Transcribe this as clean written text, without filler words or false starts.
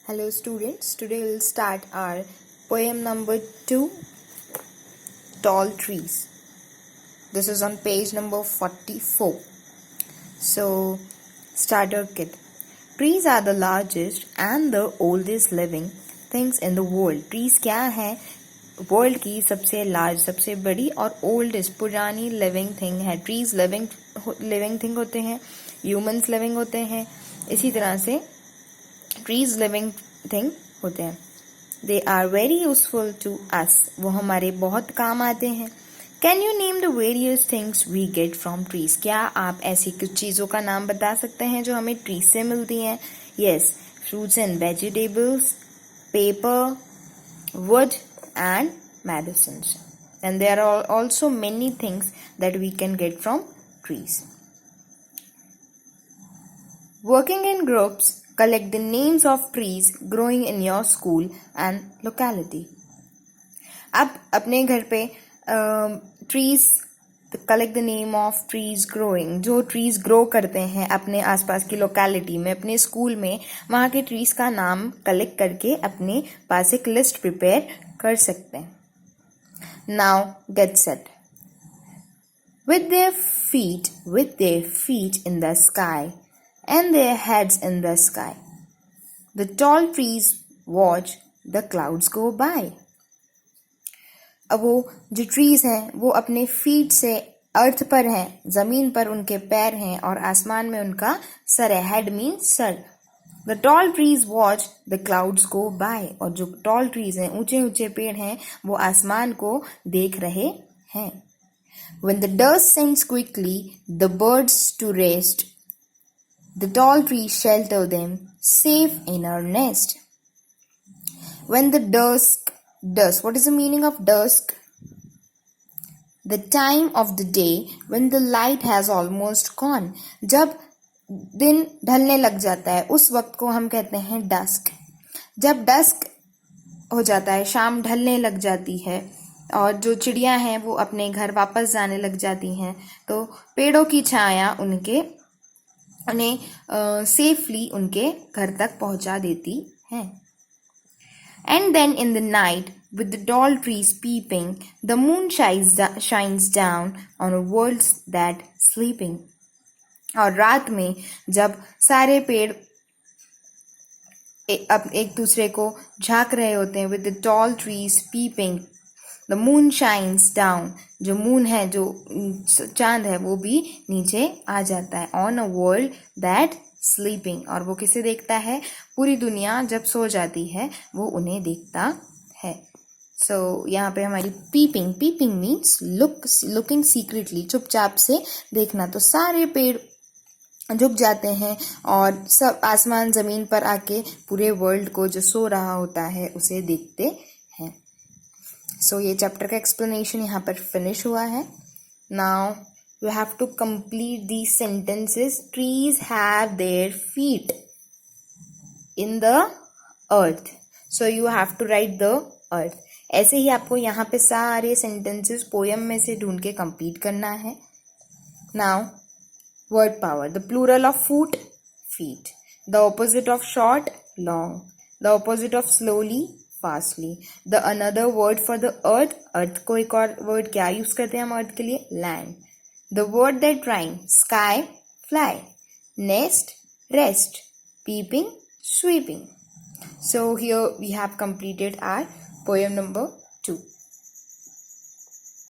Hello students, today we'll start our poem number 2, Tall Trees. This is on page number 44. So, starter kit. Trees are the largest and the oldest living things in the world. Trees क्या है? World की सबसे large, सबसे बड़ी और oldest पुरानी living thing है. Trees living thing होते हैं, ह्यूमंस लिविंग होते हैं, इसी तरह से ट्रीज लिविंग थिंग होते हैं. They are very useful to us. वो हमारे बहुत काम आते हैं. Can you name the various things we get from trees. क्या आप ऐसी कुछ चीज़ों का नाम बता सकते हैं जो हमें ट्रीज से मिलती हैं? Yes, fruits and vegetables, paper, would and medicines, and there are also many things that we can get from trees. Working in groups, collect the names of trees growing in your school and locality. अब अपने घर पे trees collect the name of trees growing, जो trees grow करते हैं अपने आसपास की लोकेलिटी में, अपने स्कूल में, वहाँ के trees का नाम कलेक्ट करके अपने पास एक लिस्ट प्रिपेयर कर सकते हैं. Now get set. With their feet in the sky and their heads in the sky, the tall trees watch the clouds go by. अब वो जो ट्रीज हैं वो अपने फीट से अर्थ पर हैं, जमीन पर उनके पैर हैं और आसमान में उनका सर है. Head means sir. The tall trees watch the clouds go by. और जो tall trees हैं, ऊंचे ऊंचे पेड़ हैं, वो आसमान को देख रहे हैं. When the dust sinks quickly, the birds to rest, the tall trees shelter them safe in our nest. When the dusk, what is the meaning of dusk? The time of the day when the light has almost gone. जब दिन ढलने लग जाता है उस वक्त को हम कहते हैं डस्क. जब डस्क हो जाता है, शाम ढलने लग जाती है और जो चिड़ियां हैं वो अपने घर वापस जाने लग जाती हैं, तो पेड़ों की छाया उन्हें सेफली उनके घर तक पहुंचा देती है. And then in the night, with the tall trees peeping, the moon shines down on a world that sleeping. और रात में जब सारे पेड़ एक दूसरे को झांक रहे होते हैं, with the tall trees peeping, the moon shines down. जो मून है, जो चांद है, वो भी नीचे आ जाता है. on a world that sleeping. और वो किसे देखता है? पूरी दुनिया जब सो जाती है वो उन्हें देखता है. सो यहाँ पे हमारी पीपिंग मीन्स लुकिंग सीक्रेटली, चुपचाप से देखना. तो सारे पेड़ झुक जाते हैं और सब आसमान जमीन पर आके पूरे वर्ल्ड को जो सो रहा होता है उसे देखते हैं. सो ये चैप्टर का एक्सप्लेनेशन यहाँ पर फिनिश हुआ है. Now you have to complete these sentences. Trees have their feet in the earth, so you have to write the earth. ऐसे ही आपको यहाँ पे सारे sentences पोयम में से ढूंढ के complete करना है. Now word power. The plural of foot, feet. The opposite of short, long. The opposite of slowly, fastly. The another word for the earth को एक और word क्या use करते हैं हम earth के लिए? Land. The word that rhyme: sky, fly, nest, rest, peeping, sweeping. So here we have completed our poem number 2.